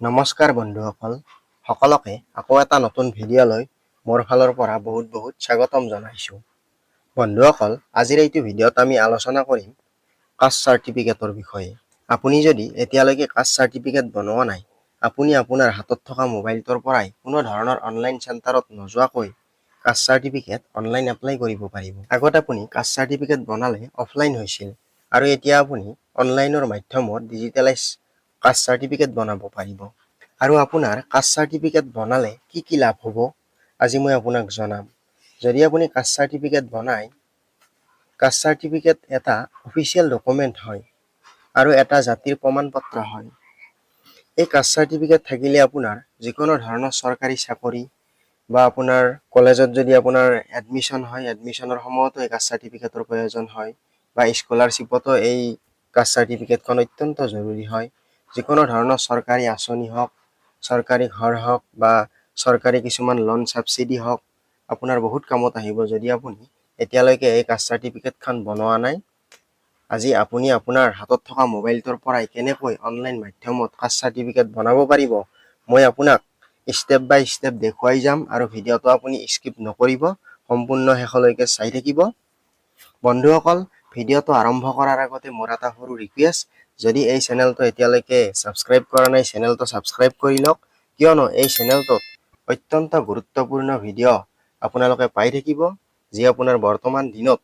নমস্কাৰ বন্ধুসকল সকলোকে আকৌ এটা নতুন ভিডিঅ'লৈ মোৰ ফালৰ পৰা বহুত স্বাগতম জনাইছোঁ। বন্ধুসকল আজিৰ এইটো ভিডিঅ'ত আমি আলোচনা কৰিম কাষ্ট চাৰ্টিফিকেটৰ বিষয়ে। আপুনি যদি এতিয়ালৈকে কাষ্ট চাৰ্টিফিকেট বনোৱা নাই, আপুনি আপোনাৰ হাতত থকা মোবাইলটোৰ পৰাই কোনো ধৰণৰ অনলাইন চেণ্টাৰত নোযোৱাকৈ কাষ্ট চাৰ্টিফিকেট অনলাইন এপ্লাই কৰিব পাৰিব। আগত আপুনি কাষ্ট চাৰ্টিফিকেট বনালে অফলাইন হৈছিল আৰু এতিয়া আপুনি অনলাইনৰ মাধ্যমত ডিজিটেলাইজ কাষ্ট চাৰ্টিফিকেট বনাব পাৰিব। আৰু আপোনাৰ কাষ্ট চাৰ্টিফিকেট বনালে কি লাভ হ'ব আজি মই আপোনাক জনাম। যদি আপুনি কাষ্ট চাৰ্টিফিকেট বনায়, কাষ্ট চাৰ্টিফিকেট এটা অফিচিয়েল ডকুমেণ্ট হয় আৰু এটা জাতিৰ প্ৰমাণপত্ৰ হয়। এই কাষ্ট চাৰ্টিফিকেট থাকিলে আপোনাৰ যিকোনো ধৰণৰ চৰকাৰী চাকৰি বা আপোনাৰ কলেজত যদি আপোনাৰ এডমিশ্যন হয়, এডমিশ্যনৰ সময়তো এই কাষ্ট চাৰ্টিফিকেটৰ প্ৰয়োজন হয় বা স্কলাৰশ্বিপতো এই কাষ্ট চাৰ্টিফিকেটখন অত্যন্ত জৰুৰী হয়। যিকোনো ধৰণৰ চৰকাৰী আঁচনি হওক, চৰকাৰী ঘৰ হওক বা চৰকাৰী কিছুমান লোন ছাবচিডি হওক, আপোনাৰ বহুত কামত আহিব। যদি আপুনি এতিয়ালৈকে এই কাষ্ট চাৰ্টিফিকেটখন বনোৱা নাই, আজি আপুনি আপোনাৰ হাতত থকা মোবাইলটোৰ পৰাই কেনেকৈ অনলাইন মাধ্যমত কাষ্ট চাৰ্টিফিকেট বনাব পাৰিব মই আপোনাক ষ্টেপ বাই ষ্টেপ দেখুৱাই যাম আৰু ভিডিঅ'টো আপুনি স্কিপ নকৰিব, সম্পূৰ্ণ শেষলৈকে চাই থাকিব। বন্ধুসকল, ভিডিঅ'টো আৰম্ভ কৰাৰ আগতে মোৰ এটা সৰু ৰিকুৱেষ্ট, যদি এই চেনেলটো এতিয়ালৈকে ছাবস্ক্ৰাইব কৰা নাই, চেনেলটো ছাবস্ক্ৰাইব কৰি লওক, কিয়নো এই চেনেলটোত অত্যন্ত গুৰুত্বপূৰ্ণ ভিডিঅ' আপোনালোকে পাই থাকিব, যি আপোনাৰ বৰ্তমান দিনত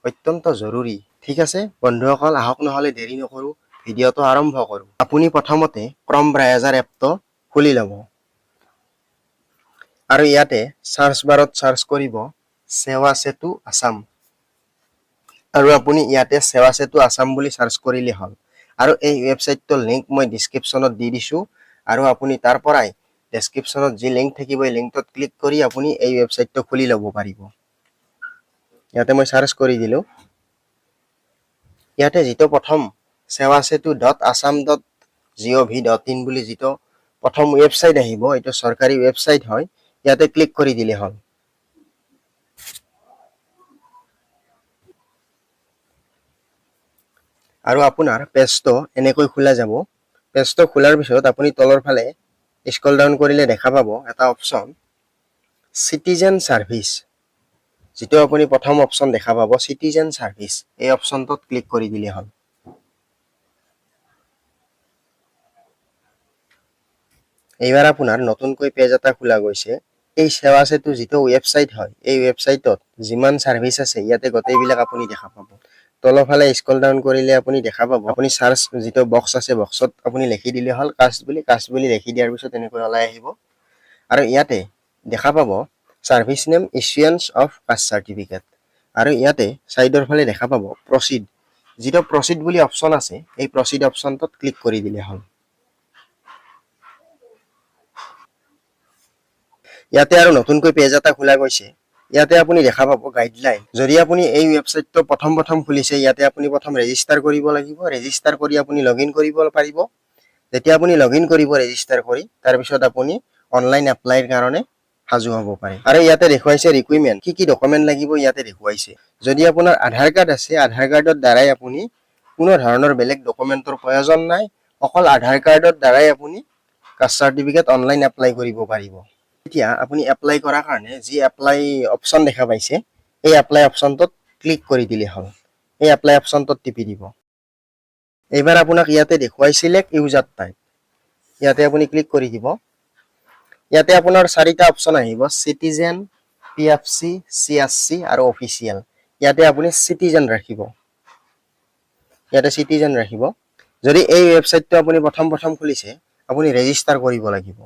অত্যন্ত জৰুৰী। ঠিক আছে বন্ধুসকল, আহক নহ'লে দেৰি নকৰোঁ, ভিডিঅ'টো আৰম্ভ কৰোঁ। আপুনি প্ৰথমতে ক্ৰম ব্ৰাউজাৰ এপটো খুলি ল'ব আৰু ইয়াতে চাৰ্চ বাৰত চাৰ্চ কৰিব সেৱা সেতু আসাম আৰু আপুনি ইয়াতে সেৱা সেতু আসাম বুলি চাৰ্চ কৰিলে হ'ল। আৰু এই ৱেবছাইটটোৰ লিংক মই ডিছক্ৰিপশ্যনত দি দিছোঁ আৰু আপুনি তাৰ পৰাই ডেছক্ৰিপশ্যনত যি লিংক থাকিব এই লিংকটোত ক্লিক কৰি আপুনি এই ৱেবছাইটটো খুলি ল'ব পাৰিব। ইয়াতে মই চাৰ্চ কৰি দিলোঁ। ইয়াতে যিটো প্ৰথম sewasetu.assam.gov.in বুলি যিটো প্ৰথম ৱেবছাইট আহিব, এইটো চৰকাৰী ৱেবছাইট হয়, ইয়াতে ক্লিক কৰি দিলে হ'ল। আৰু আপোনাৰ পেজটো এনেকৈ খোলা যাব। পেজটো খোলাৰ পিছত আপুনি তলৰ ফালে স্ক্ৰল ডাউন কৰিলে দেখা পাব এটা অপশ্যন চিটিজেন ছাৰ্ভিচ, যিটো আপুনি প্ৰথম অপশ্যন দেখা পাব চিটিজেন ছাৰ্ভিচ, এই অপশ্যনটোত ক্লিক কৰি দিলে হ'ল। এইবাৰ আপোনাৰ নতুনকৈ পেজ এটা খোলা গৈছে। এই সেৱা সেতু যিটো ৱেবছাইট হয়, এই ৱেবছাইটত যিমান ছাৰ্ভিচ আছে ইয়াতে গোটেইবিলাক আপুনি দেখা পাব। তলৰফালে স্ক্ৰল ডাউন কৰিলে আপুনি দেখা পাব, আপুনি চাৰ্চ যিটো বক্স আছে বক্সত আপুনি লিখি দিলে হ'ল কাষ্ট বুলি লিখি দিয়াৰ পিছত এনেকৈ ওলাই আহিব আৰু ইয়াতে দেখা পাব service name issuance of caste certificate আৰু ইয়াতে ছাইডৰ ফালে দেখা পাব প্ৰচিড, যিটো প্ৰচিড বুলি অপশ্যন আছে এই প্ৰচিড অপশ্যনটোত ক্লিক কৰি দিলে হ'ল। ইয়াতে আৰু নতুনকৈ পেজ এটা খোলা গৈছে। ইয়াতে আপুনি দেখা পাব গাইডলাইন। যদি আপুনি এই ৱেবছাইটটো প্ৰথম খুলিছে, ইয়াতে আপুনি প্ৰথম ৰেজিষ্টাৰ কৰিব লাগিব। ৰেজিষ্টাৰ কৰি আপুনি লগইন কৰিব পাৰিব। যেতিয়া আপুনি লগইন কৰিব ৰেজিষ্টাৰ কৰি, তাৰপিছত আপুনি অনলাইন এপ্লাইৰ কাৰণে সাজু হ'ব পাৰে। আৰু ইয়াতে দেখুৱাইছে ৰিকুইৰমেণ্ট, কি ডকুমেণ্ট লাগিব ইয়াতে দেখুৱাইছে। যদি আপোনাৰ আধাৰ কাৰ্ড আছে, আধাৰ কাৰ্ডৰ দ্বাৰাই আপুনি কোনো ধৰণৰ বেলেগ ডকুমেণ্টৰ প্ৰয়োজন নাই, অকল আধাৰ কাৰ্ডৰ দ্বাৰাই আপুনি কাষ্ট চাৰ্টিফিকেট অনলাইন এপ্লাই কৰিব পাৰিব। এতিয়া আপুনি এপ্লাই কৰাৰ কাৰণে যি এপ্লাই অপশ্যন দেখা পাইছে, এই এপ্লাই অপশ্যনটোত ক্লিক কৰি দিলে হ'ল। এই এপ্লাই অপশ্যনটোত টিপি দিব। এইবাৰ আপোনাক ইয়াতে দেখুৱাই চিলেক্ট ইউজাৰ টাইপ, ইয়াতে আপুনি ক্লিক কৰি দিব। ইয়াতে আপোনাৰ 4টা অপশ্যন আহিব, চিটিজেন, PFC, CSC আৰু অফিচিয়েল। ইয়াতে আপুনি চিটিজেন ৰাখিব। ইয়াতে চিটিজেন ৰাখিব। যদি এই ৱেবছাইটটো আপুনি প্ৰথম খুলিছে, আপুনি ৰেজিষ্টাৰ কৰিব লাগিব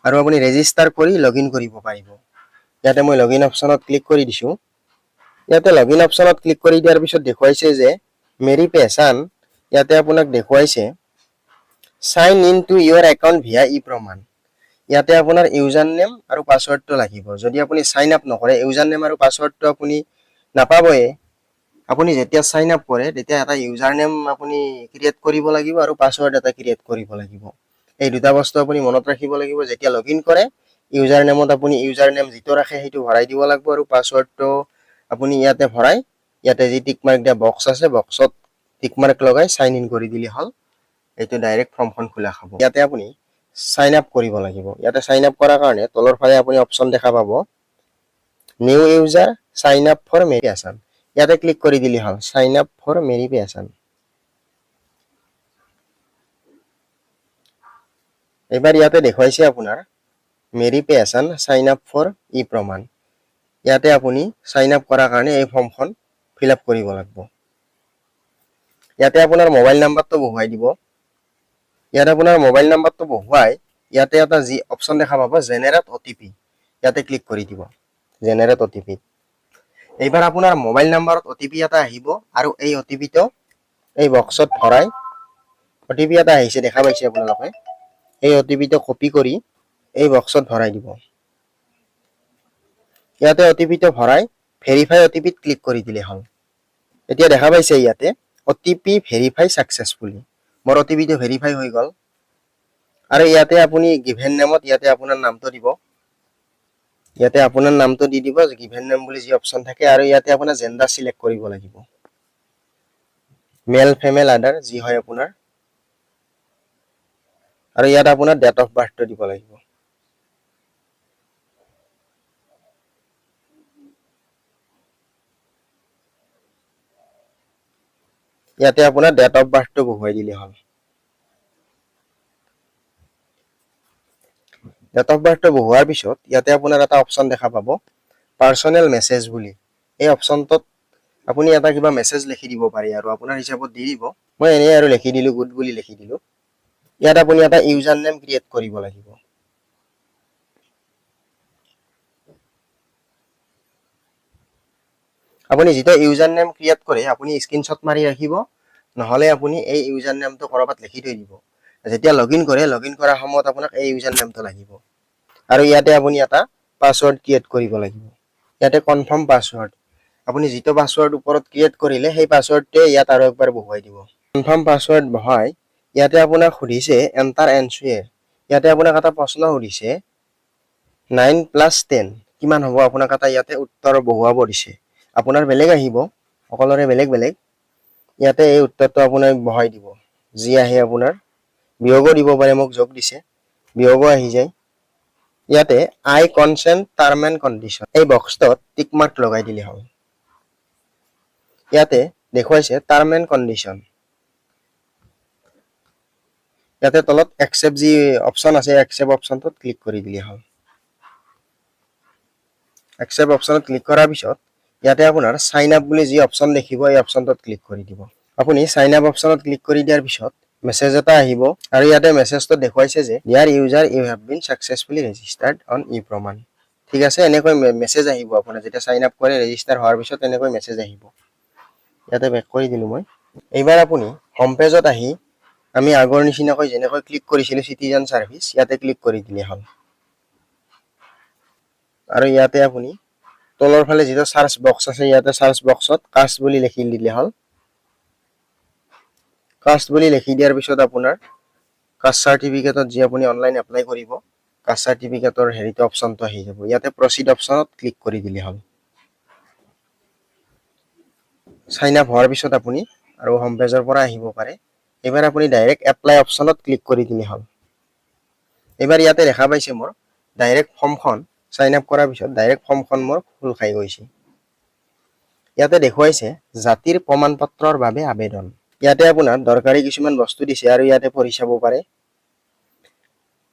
আৰু আপুনি ৰেজিষ্টাৰ কৰি লগইন কৰিব পাৰিব। ইয়াতে মই লগইন অপশ্যনত ক্লিক কৰি দিছোঁ। ইয়াতে লগইন অপশ্যনত ক্লিক কৰি দিয়াৰ পিছত দেখুৱাইছে যে মেৰি পেহচান, ইয়াতে আপোনাক দেখুৱাইছে sign in to your account via e Pramaan. ইয়াতে আপোনাৰ ইউজাৰ নেম আৰু পাছৱৰ্ডটো লাগিব। যদি আপুনি চাইন আপ নকৰে, ইউজাৰ নেম আৰু পাছৱৰ্ডটো আপুনি নাপাবয়ে। আপুনি যেতিয়া চাইন আপ কৰে তেতিয়া এটা ইউজাৰ নেম আপুনি ক্ৰিয়েট কৰিব লাগিব আৰু পাছৱৰ্ড এটা ক্ৰিয়েট কৰিব লাগিব। এই দুটা বস্তু আপুনি মনত ৰাখিব লাগিব। যেতিয়া লগইন কৰে, ইউজাৰ নেমত আপুনি ইউজাৰ নেম যিটো ৰাখে সেইটো ভৰাই দিব লাগিব আৰু পাছৱৰ্ডটো আপুনি ইয়াতে ভৰাই, ইয়াতে যি টিক মাৰ্ক দিয়া বক্স আছে বক্সত টিক মাৰ্ক লগাই সাইন ইন কৰি দিলে হ'ল। এইটো ডাইৰেক্ট ফৰ্মখন খোলা খাব। ইয়াতে আপুনি সাইন আপ কৰিব লাগিব। ইয়াতে সাইন আপ কৰাৰ কাৰণে তলৰ ফালে আপুনি অপচন দেখা পাব new user sign up for Meri Assam. ইয়াতে ক্লিক কৰি দিলে হ'ল sign up for Meri pay Assam. এবাৰ ইয়াতে দেখুৱাইছে আপোনাৰ Meri pay Assam sign up for e Pramaan. ইয়াতে আপুনি সাইন আপ কৰাৰ কাৰণে এই ফৰ্মখন ফিল আপ কৰিব লাগিব। ইয়াতে আপোনাৰ মোবাইল নাম্বাৰটো বহুৱাই দিব। ইয়াতে আপোনাৰ মোবাইল নাম্বাৰটো বহুৱাই ইয়াতে এটা যি অপচন দেখা পাব জেনেৰেট অটিপি, ইয়াতে ক্লিক কৰি দিব জেনেৰেট অটিপি। এইবাৰ আপোনাৰ মোবাইল নাম্বাৰত অটিপি এটা আহিব আৰু এই অটিপিটো এই বক্সত ভৰাই অটিপি এটা আহিছে দেখা পাইছে আপোনালোকে। এই অটিপিটো কপি কৰি এই বক্সত ভৰাই দিব। ইয়াতে অটিপিটো ভৰাই ভেৰিফাই অটিপিত ক্লিক কৰি দিলে হ'ল। এতিয়া দেখা পাইছে ইয়াতে অটিপি ভেৰিফাই সাকসেসফুলি। মোৰ অটিপিটো ভেৰিফাই হৈ গ'ল। আৰু ইয়াতে আপুনি গিভেন নেমত ইয়াতে আপোনাৰ নামটো দিব। ইয়াতে আপোনাৰ নামটো দি দিব গিভেন নেম বুলি যি অপচন থাকে। আৰু ইয়াতে আপোনাৰ জেন্ডাৰ সিলেক্ট কৰিব লাগিব, মেল ফিমেল আদাৰ যি হয় আপোনাৰ। আৰু ইয়াত আপোনাৰ ডেট অফ বাৰ্থটো দিব লাগিব। ইয়াতে আপোনাৰ ডেট অফ বাৰ্থটো বহুৱাই দিলে হ'ল। ডেট অফ বাৰ্থটো বহুৱাৰ পিছত ইয়াতে আপোনাৰ এটা অপচন দেখা পাব পাৰ্চনেল মেছেজ বুলি। এই অপচনটোত আপুনি এটা কিবা মেছেজ লিখি দিব পাৰি আৰু আপোনাৰ হিচাপত দি দিব। মই এনেই আৰু লিখি দিলো গুড বুলি লিখি দিলো। ইয়াত আপুনি এটা ইউজাৰ নেম ক্ৰিয়েট কৰিব লাগিব। আপুনি যেটা ইউজাৰ নেম ক্ৰিয়েট কৰে আপুনি স্ক্ৰিনশ্বট মাৰি ৰাখিব, নহলে আপুনি এই ইউজাৰ নেমটো কৰবাত লিখি থৈ দিব। যেতিয়া লগইন কৰে লগইন কৰাৰ সময়ত আপোনাক এই ইউজাৰ নেমটো লাগিব। আৰু ইয়াতে আপুনি এটা পাসওয়াৰ্ড ক্ৰিয়েট কৰিব লাগিব। ইয়াতে কনফাৰ্ম পাসওয়াৰ্ড আপুনি যেটো পাসওয়াৰ্ড ওপৰত ক্ৰিয়েট কৰিলে সেই পাসওয়াৰ্ডটোৱে ইয়াত আৰু একবাৰ বহুৱাই দিব। কনফাৰ্ম পাসওয়াৰ্ড বহাই ইয়াতে আপোনাক সুধিছে এন্টাৰ এনসুৱেৰ। ইয়াতে আপোনাক এটা প্ৰশ্ন সুধিছে 9 + 10 কিমান হ'ব, আপোনাক এটা ইয়াতে উত্তৰ বহুৱাব দিছে। আপোনাৰ বেলেগ আহিব, সকলোৰে বেলেগ বেলেগ। ইয়াতে এই উত্তৰটো আপুনি বহাই দিব যি আহে আপোনাৰ। বিয়োগো দিব পাৰে, মোক যোগ দিছে বিয়োগো আহি যায়। ইয়াতে আই কনসেন্ট টাৰ্ম এণ্ড কণ্ডিশ্যন এই বক্সটোত টিক মাৰ্ক লগাই দিলে হ'ল। ইয়াতে দেখুৱাইছে টাৰ্ম এণ্ড কণ্ডিশ্যন। ইয়াতে তলত একসেপ্ট যি অপচন আছে একসেপ্ট অপচনটোত ক্লিক কৰি দিলে হ'ল। একসেপ্ট অপচনত ক্লিক কৰাৰ পিছত ইয়াতে আপোনাৰ সাইন আপ বুলি যি অপচন দেখিব এই অপচনটোত ক্লিক কৰি দিব। আপুনি সাইন আপ অপচনত ক্লিক কৰি দিয়াৰ পিছত মেছেজ এটা আহিব আৰু ইয়াতে মেছেজটো দেখুৱাইছে যে dear user you have been successfully registered on e Pramaan. ঠিক আছে, এনেকৈ মেছেজ আহিব আপোনাৰ যেতিয়া সাইন আপ কৰে ৰেজিষ্টাৰ হোৱাৰ পিছত এনেকৈ মেছেজ আহিব। ইয়াতে বেক কৰি দিলো মই। এইবাৰ আপুনি হোম পেজত আহি আমি আগৰ নিচিনাকৈ যেনেকৈ ক্লিক কৰিছিলো সিটিজেন সাৰ্ভিস ইয়াতে ক্লিক কৰি দিলে হ'ল। আৰু ইয়াতে আপুনি তলৰ ফালে যেটো সাৰ্চ বক্স আছে ইয়াতে সাৰ্চ বক্সত কাষ্ট বুলি লিখি দিলে হ'ল। কাষ্ট বুলি লিখি দিয়াৰ পিছত আপোনাৰ কাষ্ট সাৰ্টিফিকেটত যি আপুনি অনলাইন এপ্লাই কৰিব কাষ্ট সাৰ্টিফিকেটৰ হেৰিটো অপচনটো আহি যাব। ইয়াতে প্ৰচিড অপচনত ক্লিক কৰি দিলে হ'ল। সাইন আপ হোৱাৰ পিছত আপুনি আৰু হোম পেজৰ পৰা আহিব পাৰে। এবাৰ আপুনি ডাইৰেক্ট এপ্লাই অপচনত ক্লিক কৰি দিলে হ'ল। এবাৰ ইয়াতে দেখা পাইছে মোৰ ডাইৰেক্ট ফৰ্মখন সাইন আপ কৰাৰ পিছত ডাইৰেক্ট ফৰ্মখন মোৰ খোল খাই গৈছে। ইয়াতে দেখুৱাইছে জাতিৰ প্ৰমাণ পত্ৰৰ বাবে আবেদন। ইয়াতে আপোনাৰ দৰকাৰী কিছুমান বস্তু দিছে আৰু ইয়াতে পঢ়ি চাব পাৰে।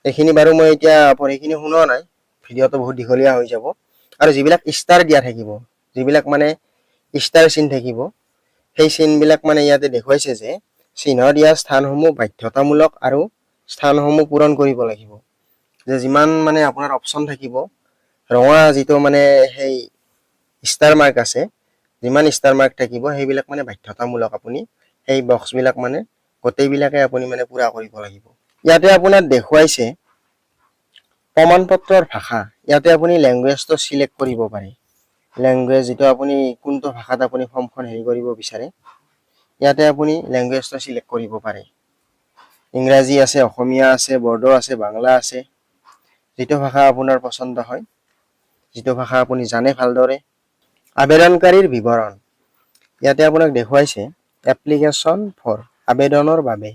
এইখিনি বাৰু মই এতিয়া পঢ়িখিনি শুনোৱা নাই, ভিডিঅটো বহুত দীঘলীয়া হৈ যাব। আৰু যিবিলাক ষ্টাৰ দিয়া থাকিব, যিবিলাক মানে ষ্টাৰ চিন থাকিব সেই চিনবিলাক মানে ইয়াতে দেখুৱাইছে যে চিহ্ন দিয়া স্থানসমূহ বাধ্যতামূলক আৰু স্থানসমূহ পূৰণ কৰিব লাগিব। যে যিমান মানে আপোনাৰ অপচন থাকিব ৰঙা যিটো মানে সেই ষ্টাৰ মাৰ্ক আছে, যিমান ষ্টাৰ মাৰ্ক থাকিব সেইবিলাক মানে বাধ্যতামূলক। আপুনি সেই বক্সবিলাক মানে গোটেইবিলাকে আপুনি মানে পুৰা কৰিব লাগিব। ইয়াতে আপোনাৰ দেখুৱাইছে প্ৰমাণ পত্ৰৰ ভাষা। ইয়াতে আপুনি ল্যাঙ্গুৱেজটো সিলেক্ট কৰিব পাৰে। ল্যাঙ্গুৱেজ যেটো আপুনি কোনটো ভাষাত আপুনি ফৰ্মখন হেৰি কৰিব বিচাৰে ইয়াতে আপুনি ল্যাঙ্গুৱেজটো সিলেক্ট কৰিব পাৰে। ইংৰাজী আছে, অসমীয়া আছে, বড়ো আছে, বাংলা আছে। যেটো ভাষা আপোনাৰ পছন্দ হয়, যেটো ভাষা আপুনি জানে ভালদৰে। আবেদনকাৰীৰ বিৱৰণ ইয়াতে আপোনাক দেখুৱাইছে এপ্লিকেশ্যন ফৰ আবেদনৰ বাবে।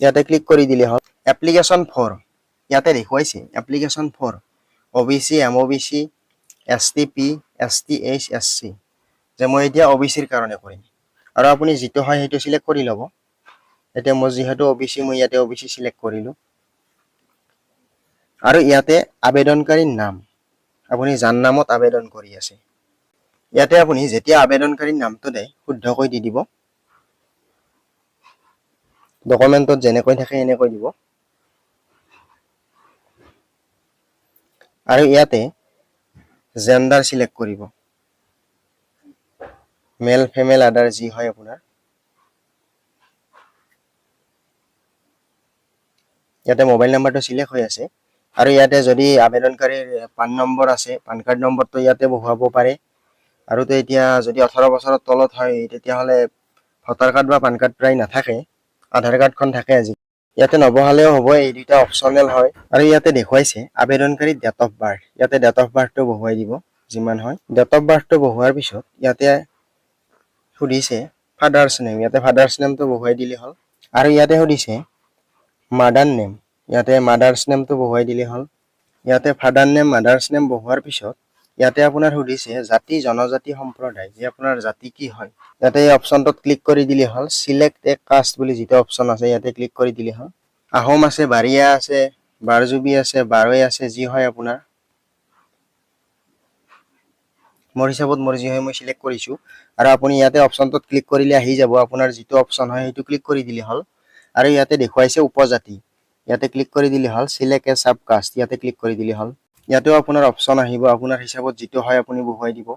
ইয়াতে ক্লিক কৰি দিলে হ'ল এপ্লিকেশ্যন ফৰ ইয়াতে দেখুৱাইছে application for OBC MOBC STP STH SC যে মই এতিয়া OBCৰ কাৰণে কৰিম আৰু আপুনি যেটো হয় হেতু সিলেক্ট কৰি ল'ব এতিয়া মই যেহেতু OBC মই ইয়াতে OBC সিলেক্ট কৰিলো আৰু ইয়াতে আবেদনকাৰীৰ নাম আপুনি যাৰ নামত আবেদন কৰি আছে ইয়াতে আপুনি যেতিয়া আবেদনকাৰীৰ নামটো দেই শুদ্ধকৈ দি দিব ডকুমেন্টত যেনেকৈ থাকে এনেকৈ দিব আৰু ইয়াতে জেন্ডাৰ সিলেক্ট কৰিব মেল ফিমেল আদাৰ যি হয় আপোনাৰ ইয়াতে মোবাইল নাম্বাৰটো সিলেক্ট হৈ আছে আৰু ইয়াতে যদি আবেদনকাৰীৰ পান নম্বৰ আছে পান কাৰ্ড নম্বৰটো ইয়াতে বহুৱাব পাৰে আৰু তো এতিয়া যদি 18 বছৰৰ তলত হয় তেতিয়া হলে ভোটাৰ কাৰ্ড বা পান কাৰ্ড প্ৰায় নাথাকে আধাৰ কাৰ্ডখন থাকে আজি ইয়াতে নবহালেও হ'ব এই দুটা অপচনেল হয় আৰু ইয়াতে দেখুৱাইছে আবেদনকাৰী ডেট অফ বাৰ্থ ইয়াতে ডেট অফ বাৰ্থটো বহুৱাই দিব যিমান হয় ডেট অফ বাৰ্থটো বহুৱাৰ পিছত ইয়াতে সুধিছে ফাদাৰ্স নেম ইয়াতে ফাদাৰ্স নেমটো বহুৱাই দিলে হ'ল আৰু ইয়াতে সুধিছে মাদাৰ নেম ইয়াতে মাদাৰ্স নেমটো বহুৱাই দিলে হ'ল ইয়াতে ফাদাৰ নেম মাদাৰ্স নেম বহুৱাৰ পিছত ইয়াতে আপোনাৰ সুধিছে জাতি জনজাতি সম্প্ৰদায় যে আপোনাৰ জাতি কি হয় ইয়াতে এই অপচনটোত ক্লিক কৰি দিলে হ'ল সিলেক্ট এ কাষ্ট বুলি যেটো অপচন আছে ইয়াতে ক্লিক কৰি দিলে হ'ল আহোম আছে বাৰিয়া আছে বাৰজুবি আছে বাৰৈ আছে যি হয় আপোনাৰ মোৰ হিচাপত মোৰ যি হয় মই সিলেক্ট কৰিছো আৰু আপুনি ইয়াতে অপচনটোত ক্লিক কৰিলে আহি যাব আপোনাৰ যেটো অপচন হয় হেতু ক্লিক কৰি দিলে হ'ল আৰু ইয়াতে দেখুৱাইছে উপজাতি ইয়াতে ক্লিক কৰি দিলে হ'ল সিলেক্ট এ সাব কাষ্ট ইয়াতে ক্লিক কৰি দিলে হ'ল ইয়াতেও আপোনাৰ অপচন আহিব আপোনাৰ হিচাপত যেটো হয় আপুনি বহুৱাই দিব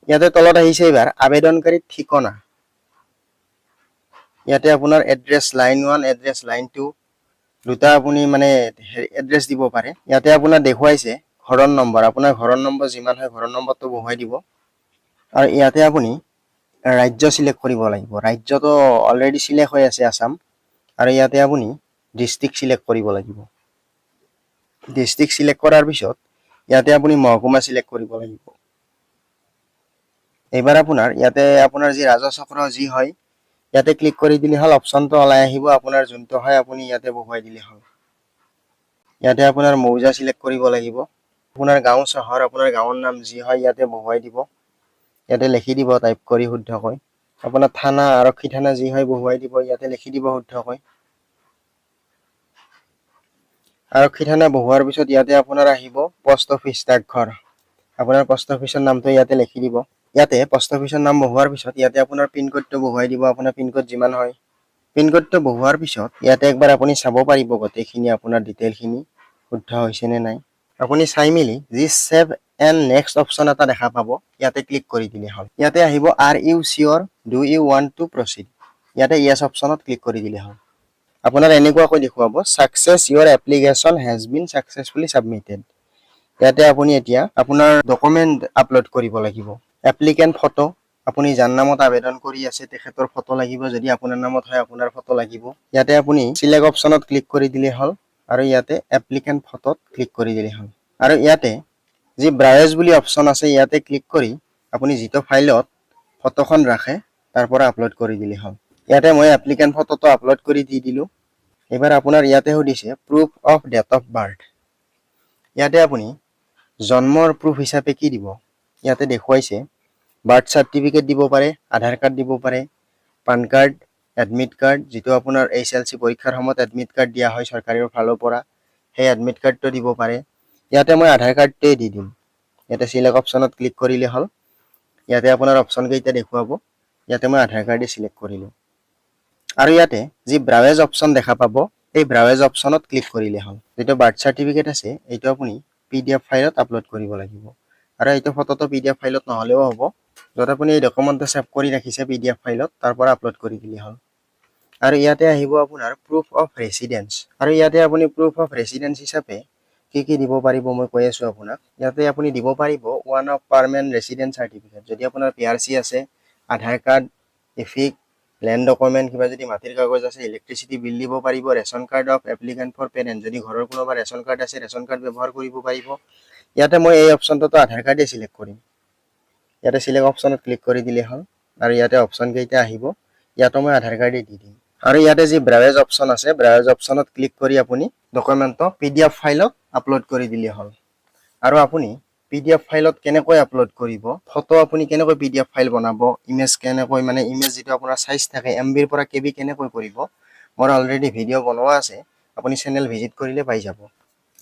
ইয়াতে তলত আহিছে এবাৰ আবেদনকাৰীৰ ঠিকনা ইয়াতে আপোনাৰ এড্ৰেছ লাইন 1 এড্ৰেছ লাইন 2 দুটা আপুনি মানে এড্ৰেছ দিব পাৰে ইয়াতে আপোনাৰ দেখুৱাইছে ঘৰৰ নম্বৰ আপোনাৰ ঘৰৰ নম্বৰ যিমান হয় ঘৰৰ নম্বৰটো বহুৱাই দিব আৰু ইয়াতে আপুনি ৰাজ্য সিলেক্ট কৰিব লাগিব ৰাজ্যটো অলৰেডি সিলেক্ট হৈ আছে আসাম আৰু ইয়াতে আপুনি ডিস্ট্ৰিক্ট সিলেক্ট কৰিব লাগিব ডিস্ট্ৰিক্ট সিলেক্ট কৰাৰ পিছত ইয়াতে আপুনি মহকুমা সিলেক্ট কৰিব লাগিব এবাৰ আপোনাৰ ইয়াতে আপোনাৰ যি ৰাজচক্ৰ যি হয় ইয়াতে ক্লিক কৰি দিলে হ'ল অপচনটো ওলাই আহিব আপোনাৰ যোনটো হয় আপুনি ইয়াতে বহুৱাই দিলে হ'ল ইয়াতে আপোনাৰ মৌজা সিলেক্ট কৰিব লাগিব আপোনাৰ গাঁও চহৰ আপোনাৰ গাঁৱৰ নাম যি হয় ইয়াতে বহুৱাই দিব ইয়াতে লিখি দিব টাইপ কৰি শুদ্ধকৈ আপোনাৰ থানা আৰক্ষী থানা যি হয় বহুৱাই দিব ইয়াতে লিখি দিব শুদ্ধকৈ আৰক্ষী থানা বহুৱাৰ পিছত ইয়াতে আপোনাৰ আহিব পোষ্ট অফিচ ডাকঘৰ আপোনাৰ পোষ্ট অফিচৰ নামটো ইয়াতে লিখি দিব ইয়াতে পোষ্ট অফিচৰ নাম বহুৱাৰ পিছত ইয়াতে আপোনাৰ পিন কোডটো বহুৱাই দিব আপোনাৰ পিন কোড যিমান হয় পিন কোডটো বহুৱাৰ পিছত ইয়াতে একবাৰ আপুনি চাব পাৰিব গটেখিনি আপোনাৰ ডিটেইলখিনি শুদ্ধ হৈছে নে নাই আপুনি চাই মিলি যি সেভ এণ্ড নেক্সট অপচন এটা দেখা পাব ইয়াতে ক্লিক কৰি দিলে হ'ল ইয়াতে আহিব are you sure do you want to proceed ইয়াতে ইয়েস অপচনত ক্লিক কৰি দিলে হ'ল আপোনাৰ এনেকুৱাকৈ দেখুৱাব success Euro application has been successfully submitted ইয়াতে আপুনি এতিয়া আপোনাৰ ডকুমেন্ট আপলোড কৰিব লাগিব এপ্লিকেন্ট ফটো আপুনি যাৰ নামত আবেদন কৰি আছে তেখেতৰ ফটো লাগিব যদি আপোনাৰ নামত হয় আপোনাৰ ফটো লাগিব ইয়াতে আপুনি সিলেক্ট অপচনত ক্লিক কৰি দিলে হ'ল আৰু ইয়াতে এপ্লিকেন্ট ফটোত ক্লিক কৰি দিলে হ'ল আৰু ইয়াতে যি ব্ৰাউজ বুলি অপচন আছে ইয়াতে ক্লিক কৰি আপুনি যেটো ফাইলত ফটোখন ৰাখে তাৰ পৰা আপলোড কৰি দিলে হ'ল ইয়াতে মই এপ্লিকেন্ট ফটোটো আপলোড কৰি দি দিলো এবাৰ আপোনাৰ ইয়াতে সুধিছে proof of date of birth ইয়াতে আপুনি জন্মৰ প্ৰুফ হিচাপে কি দিব ইয়াতে দেখুৱাইছে বাৰ্থ সাৰ্টিফিকেট দিব পাৰে আধাৰ কাৰ্ড দিব পাৰে পান কাৰ্ড এডমিট কাৰ্ড যেটো আপোনাৰ HLC পৰীক্ষাৰ সময়ত এডমিট কাৰ্ড দিয়া হয় চৰকাৰৰ ফালৰ পৰা সেই এডমিট কাৰ্ডটো দিব পাৰে ইয়াতে মই আধাৰ কাৰ্ডটোৱে দি দিম ইয়াতে সিলেক্ট অপচনত ক্লিক কৰিলে হ'ল ইয়াতে আপোনাৰ অপচন কেইটা দেখুৱাব ইয়াতে মই আধাৰ কাৰ্ডে সিলেক্ট কৰিলো আৰু ইয়াতে যি ব্ৰাউজ অপচন দেখা পাব এই ব্ৰাউজ অপচনত ক্লিক কৰিলে হ'ল যেটো বাৰ্থ সাৰ্টিফিকেট আছে এইটো আপুনি PDF ফাইলত আপলোড কৰিব লাগিব আৰু এইটো ফটোটো PDF ফাইলত নহলেও হ'ব যত আপুনি এই ডকুমেন্টটো সেভ কৰি ৰাখিছে PDF ফাইলত তাৰ পৰা আপলোড কৰি দিলে হ'ল আৰু ইয়াতে আহিব আপোনাৰ প্ৰুফ অফ ৰেসিডেন্স আৰু ইয়াতে আপুনি প্ৰুফ অফ ৰেসিডেন্স হিচাপে কি দিব পাৰিব মই কৈ আছো আপোনাক ইয়াতে আপুনি দিব পাৰিব one of permanent residence certificate যদি আপোনাৰ PRC আছে আধাৰ কাৰ্ড ইফিক ল্যান্ড ডকুমেন্ট কিবা যদি মাটিৰ কাগজ আছে ইলেক্ট্ৰিসিটি বিল দিব পাৰিব ration card of applicant for parent যদি ঘৰৰ কোনোবা ৰেশন কাৰ্ড আছে ৰেশন কাৰ্ড ব্যৱহাৰ কৰিব পাৰিব ইয়াতে মই এই অপচনটো আধাৰ কাৰ্ডে সিলেক্ট কৰিম ইয়াতে সিলেক্ট অপচনত ক্লিক কৰি দিলে হ'ল আৰু ইয়াতে অপচন কেইটা আহিব ইয়াতে মই আধাৰ কাৰ্ডে দি দিম আৰু ইয়াতে যি ব্ৰাউজ অপচন আছে ব্ৰাউজ অপচনত ক্লিক কৰি আপুনি ডকুমেন্টটো PDF ফাইলত আপলোড কৰি দিলে হ'ল আৰু আপুনি PDF ফাইলত কেনেকৈ আপলোড কৰিব ফটো আপুনি কেনেকৈ PDF ফাইল বনাব ইমেজ কেনেকৈ মানে ইমেজ যেটো আপোনাৰ সাইজ থাকে MB ৰ পৰা KB কেনেকৈ কৰিব মোৰ অলৰেডি ভিডিও বনোৱা আছে আপুনি চেনেল ভিজিট কৰিলে পাই যাব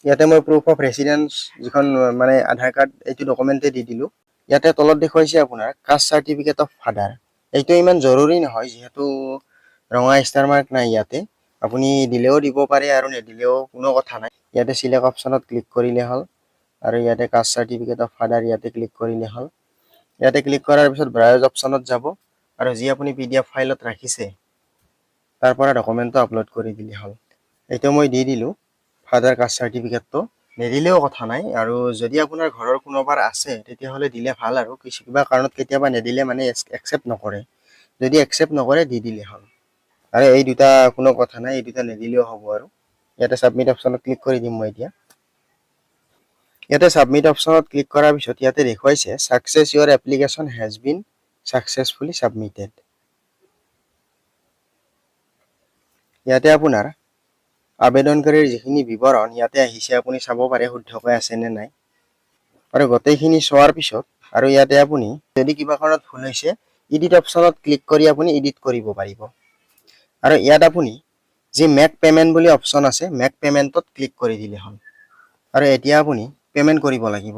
ইয়াতে মই প্ৰুফ অফ ৰেসিডেন্স যিখন মানে আধাৰ কাৰ্ড এইটো ডকুমেন্টে দি দিলো ইয়াতে তলত দেখুৱাইছে আপোনাৰ কাষ্ট সাৰ্টিফিকেট অফ ফাদাৰ এইটো ইমান জৰুৰী নহয় যেহেতু ৰঙা ষ্টাৰ মাৰ্ক নাই ইয়াতে আপুনি দিলেও দিব পাৰে আৰু নেদিলেও কোনো কথা নাই ইয়াতে সিলেক্ট অপচনত ক্লিক কৰিলে হ'ল আৰু ইয়াতে কাষ্ট সাৰ্টিফিকেট অফ ফাদাৰ ইয়াতে ক্লিক কৰিলে হ'ল ইয়াতে ক্লিক কৰাৰ পিছত ব্ৰাউজ অপচনত যাব আৰু যি আপুনি PDF ফাইলত ৰাখিছে তাৰ পৰা ডকুমেন্টটো আপলোড কৰি দিলে হ'ল এইটো মই দি দিলো ফাদাৰ কাষ্ট সাৰ্টিফিকেটটো নেদিলেও কথা নাই আৰু যদি আপোনাৰ ঘৰৰ কোনোবাৰ আছে তেতিয়া হলে দিলে ভাল আৰু কিবা কাৰণত কেতিয়াবা নেদিলে মানে একচেপ্ট নকৰে যদি একচেপ্ট নকৰে দি দিলে হ'ল আৰু এই দুটা কোনো কথা নাই এই দুটা নেদিলেও হ'ব আৰু ইয়াতে সাবমিট অপচনত ক্লিক কৰি দিম মই এতিয়া ইয়াতে সাবমিট অপচনত ক্লিক কৰাৰ পিছত ইয়াতে দেখুৱাইছে success Euro application has been successfully submitted ইয়াতে আপোনাৰ আবেদনকাৰীৰ যিখিনি বিৱৰণ ইয়াতে আহিছে আপুনি চাব পাৰে শুদ্ধকৈ আছে নে নাই আৰু গোটেইখিনি চোৱাৰ পিছত আৰু ইয়াতে আপুনি যদি কিবা কাৰণত ভুল হৈছে এডিট অপচনত ক্লিক কৰি আপুনি এডিট কৰিব পাৰিব আৰু ইয়াত আপুনি যি মেক পেমেন্ট বুলি অপচন আছে মেক পেমেন্টত ক্লিক কৰি দিলে হ'ল আৰু এতিয়া আপুনি পেমেন্ট কৰিব লাগিব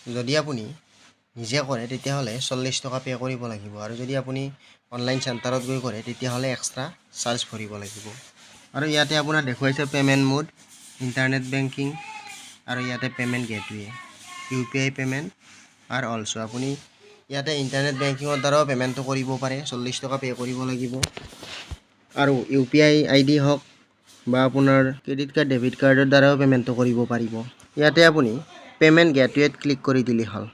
যদি আপুনি নিজে কৰে তেতিয়া হলে 40 টকা পে কৰিব লাগিব আৰু যদি আপুনি অনলাইন চেণ্টাৰত গৈ কৰে তেতিয়া হলে এক্সট্ৰা চাৰ্জ ভৰিব লাগিব আৰু ইয়াতে আপোনাৰ দেখুৱাইছে পেমেন্ট মোড ইন্টাৰনেট বেংকিং আৰু ইয়াতে পেমেন্ট গেটৱে UPI পেমেন্ট আৰু অলসো আপুনি ইয়াতে ইন্টাৰনেট বেংকিংৰ দ্বাৰাও পেমেন্টটো কৰিব পাৰে 40 টকা পে কৰিব লাগিব আৰু UPI ID হক বা আপোনাৰ ক্ৰেডিট কাৰ্ড ডেবিট কাৰ্ডৰ দ্বাৰাও পেমেন্টটো কৰিব পাৰিব ইয়াতে আপুনি পেমেন্ট গেটৱেত ক্লিক কৰি দিলে হ'ল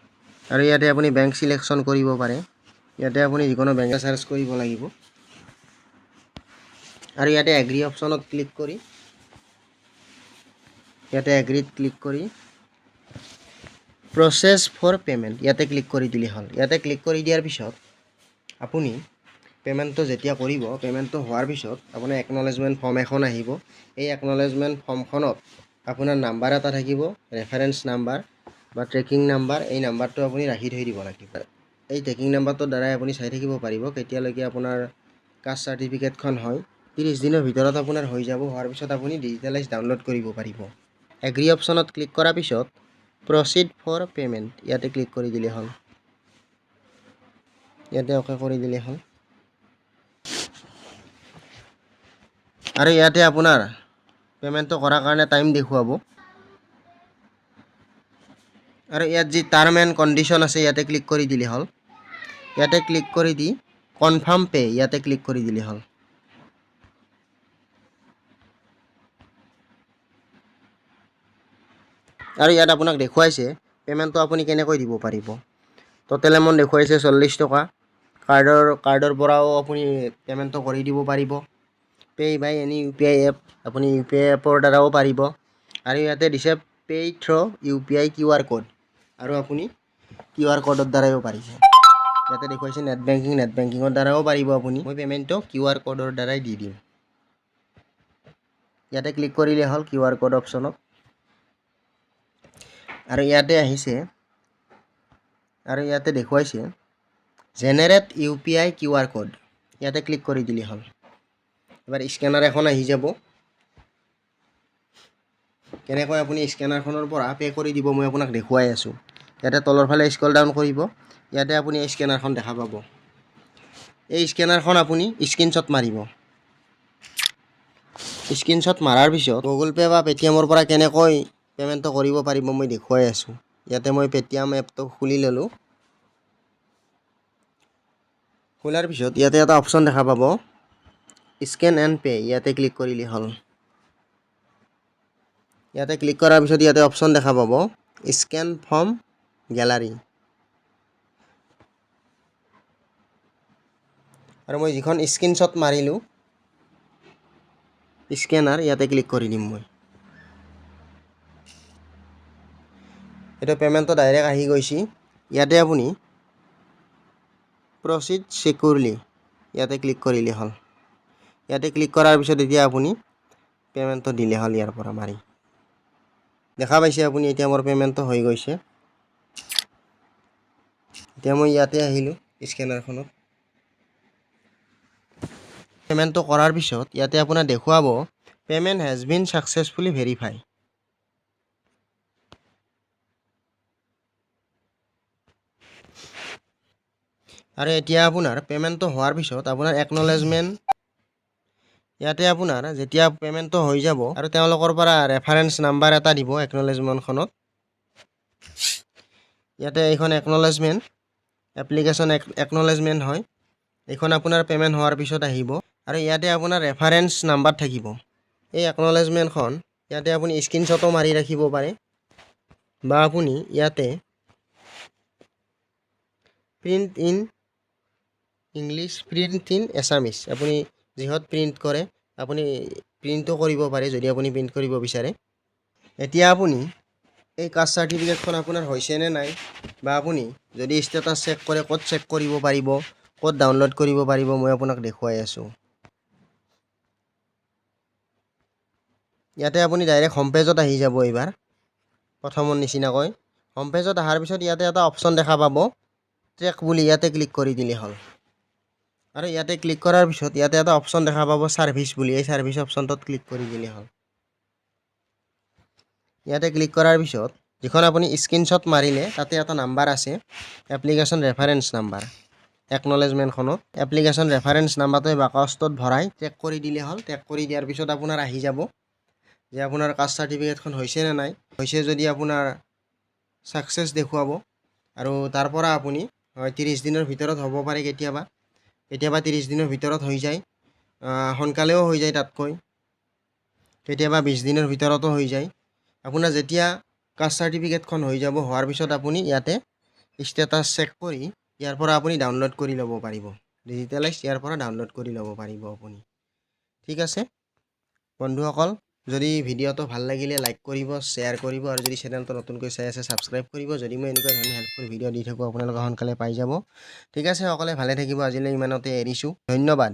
আৰু ইয়াতে আপুনি বেংক সিলেকশন কৰিব পাৰে ইয়াতে আপুনি যিকোনো বেংক চাৰ্জ কৰিব লাগিব আৰু ইয়াতে এগ্ৰি অপচনত ক্লিক কৰি ইয়াতে এগ্ৰিত ক্লিক কৰি প্ৰসেস ফৰ পেমেন্ট ইয়াতে ক্লিক কৰি দিলে হ'ল ইয়াতে ক্লিক কৰি দিয়াৰ পিছত আপুনি পেমেন্টটো যেতিয়া কৰিব পেমেন্টটো হোৱাৰ পিছত আপোনাৰ একনলেজমেন্ট ফৰ্ম এখন আহিব এই একনলেজমেন্ট ফৰ্মখনত আপোনাৰ নাম্বাৰ এটা থাকিব ৰেফাৰেন্স নাম্বাৰ বা ট্ৰেকিং নাম্বাৰ এই নাম্বাৰটো আপুনি ৰাখি থৈ দিব লাগিব এই ট্ৰেকিং নাম্বাৰটোৰ দ্বাৰা আপুনি চাই থাকিব পাৰিব কেতিয়ালৈকে আপোনাৰ কাষ্ট সাৰ্টিফিকেটখন হয় 30 দিনৰ ভিতৰত আপোনাৰ হৈ যাব হোৱাৰ পিছত আপুনি ডিজিটেলাইজ ডাউনলোড কৰিব পাৰিব এগ্ৰি অপচনত ক্লিক কৰাৰ পিছত প্ৰসিড ফৰ পেমেন্ট ইয়াতে ক্লিক কৰি দিলে হ'ল ইয়াতে ওকে কৰি দিলে হ'ল আৰু ইয়াতে আপোনাৰ পেমেন্টটো কৰাৰ কাৰণে টাইম দেখুৱাব আৰু ইয়াত যি টাৰ্ম এণ্ড কণ্ডিশ্যন আছে ইয়াতে ক্লিক কৰি দিলে হ'ল ইয়াতে ক্লিক কৰি দি কনফাৰ্ম পে ইয়াতে ক্লিক কৰি দিলে হ'ল আৰু ইয়াত আপোনাক দেখুৱাইছে পেমেন্টটো আপুনি কেনেকৈ দিব পাৰিব টোটেল এমাউন্ট দেখুৱাইছে 40 টকা কাৰ্ডৰ পৰাও আপুনি পেমেন্টটো কৰি দিব পাৰিব পে বাই এনি UPI এপ আপুনি UPI এপৰ দ্বাৰাও পাৰিব আৰু ইয়াতে দিছে pay through UPI QR code আৰু আপুনি QR কোডৰ দ্বাৰাও পাৰিব ইয়াতে দেখুৱাইছে নেট বেংকিংৰ দ্বাৰাও পাৰিব আপুনি মই পেমেন্টটো QR কোডৰ দ্বাৰাই দি দিম ইয়াতে ক্লিক কৰিলে হ'ল QR কোড অপচনত আৰু ইয়াতে আহিছে আৰু ইয়াতে দেখুৱাইছে জেনাৰেট UPI QR কোড ইয়াতে ক্লিক কৰি দিলে হ'ল এবাৰ স্ক্যানাৰ এখন আহি যাব কেনেকৈ আপুনি স্ক্যানাৰখনৰ পৰা পে কৰি দিব মই আপোনাক দেখুৱাই আছো ইয়াতে তলৰ ফালে স্ক্ৰল ডাউন কৰিব ইয়াতে আপুনি স্ক্যানাৰখন দেখা পাব এই স্ক্যানাৰখন আপুনি স্ক্ৰিনশ্বট মাৰিব স্ক্ৰিনশ্বট মাৰাৰ পিছত গুগল পে বা পেটিএমৰ পৰা কেনেকৈ পেমেন্টটো কৰিব পাৰিব মই দেখুৱাই আছো ইয়াতে মই পেটিএম এপটো খুলি ললো খোলাৰ পিছত ইয়াতে এটা অপচন দেখা পাব স্ক্যান এণ্ড পে ইয়াতে ক্লিক কৰিলে হ'ল ইয়াতে ক্লিক কৰাৰ পিছত ইয়াতে অপচন দেখা পাব স্ক্যান ফ্ৰম গ্যালাৰী আৰু মই যিখন স্ক্ৰিনশ্বট মাৰিলো স্ক্যানাৰ ইয়াতে ক্লিক কৰি দিম মই এটা পেমেন্টটো ডাইৰেক্ট আহি গৈছি ইয়াতে আপুনি প্ৰসিড সিকিউৰলি ইয়াতে ক্লিক কৰিলে হ'ল ইয়াতে ক্লিক কৰাৰ পিছত এতিয়া আপুনি পেমেন্টটো দিলে হ'ল ইয়াৰ পৰা মাৰি দেখা পাইছে আপুনি এতিয়া মোৰ পেমেন্টটো হৈ গৈছে এতিয়া মই ইয়াতে আহিলো স্ক্যানাৰখনত পেমেন্টটো কৰাৰ পিছত ইয়াতে আপোনাৰ দেখুৱাব payment has been successfully verify আৰু এতিয়া আপোনাৰ পেমেন্টটো হোৱাৰ পিছত আপোনাৰ একনলেজমেন্ট ইয়াতে আপোনাৰ যেতিয়া পেমেন্টটো হৈ যাব আৰু তেওঁলোকৰ পৰা ৰেফাৰেন্স নাম্বাৰ এটা দিব একনলেজমেন্টখনত ইয়াতে এইখন একনলেজমেন্ট এপ্লিকেশন একনলেজমেন্ট হয় এইখন আপোনাৰ পেমেন্ট হোৱাৰ পিছত আহিব আৰু ইয়াতে আপোনাৰ ৰেফাৰেন্স নাম্বাৰ থাকিব এই একনলেজমেন্টখন ইয়াতে আপুনি স্ক্ৰিনশ্বটো মাৰি ৰাখিব পাৰে বা আপুনি ইয়াতে print in English print in Assamese আপুনি যিহত প্ৰিন্ট কৰে আপুনি প্ৰিন্টও কৰিব পাৰে যদি আপুনি প্ৰিন্ট কৰিব বিচাৰে এতিয়া আপুনি এই কাষ্ট সাৰ্টিফিকেটখন আপোনাৰ হৈছে নে নাই বা আপুনি যদি ষ্টেটাস চেক কৰে ক'ত চেক কৰিব পাৰিব ক'ত ডাউনলোড কৰিব পাৰিব মই আপোনাক দেখুৱাই আছো ইয়াতে আপুনি ডাইৰেক্ট হোম পেজত আহি যাব এবাৰ প্ৰথমৰ নিচিনাকৈ হোম পেজত আহাৰ পিছত ইয়াতে এটা অপচন দেখা পাব ট্ৰেক বুলি ইয়াতে ক্লিক কৰি দিলে হ'ল আৰু ইয়াতে ক্লিক কৰাৰ পিছত ইয়াতে এটা অপচন দেখা পাব সাৰ্ভিস বুলি এই সাৰ্ভিস অপচনটোত ক্লিক কৰি দিলে হ'ল ইয়াতে ক্লিক কৰাৰ পিছত যিখন আপুনি স্ক্ৰিনশ্বট মাৰিলে তাতে এটা নাম্বাৰ আছে এপ্লিকেশন ৰেফাৰেন্স নাম্বাৰ একনলেজমেন্টখনত এপ্লিকেশন ৰেফাৰেন্স নাম্বাৰটো বাকচটোত ভৰাই ট্ৰেক কৰি দিলে হ'ল ট্ৰেক কৰি দিয়াৰ পিছত আপোনাৰ আহি যাব যে আপোনাৰ কাষ্ট সাৰ্টিফিকেটখন হৈছে নে নাই হৈছে যদি আপোনাৰ সাকসেস দেখুৱাব আৰু তাৰ পৰা আপুনি 30 দিনৰ ভিতৰত হ'ব পাৰে কেতিয়াবা 30 দিনৰ ভিতৰত হৈ যায় সোনকালেও হৈ যায় তাতকৈ কেতিয়াবা 20 দিনৰ ভিতৰতো হৈ যায় আপোনাৰ যেতিয়া কাষ্ট সাৰ্টিফিকেটখন হৈ যাব হোৱাৰ পিছত আপুনি ইয়াতে ষ্টেটাস চেক কৰি ইয়াৰ পৰা আপুনি ডাউনলোড কৰি ল'ব পাৰিব ডিজিটেলাইজ ইয়াৰ পৰা ডাউনলোড কৰি ল'ব পাৰিব আপুনি ঠিক আছে বন্ধুসকল যদি ভিডিওটো ভাল লাগিলে লাইক কৰিব শেয়াৰ কৰিব আৰু যদি চেনেলটো নতুনকৈ চাই আছে সাবস্ক্ৰাইব কৰিব যদি মই এনেকুৱা ধৰণৰ হেল্পফুল ভিডিও দি থাকো আপোনালোকে সোনকালে পাই যাব ঠিক আছে সকলে ভালে থাকিব আজিলৈ ইমানতে এৰিছো ধন্যবাদ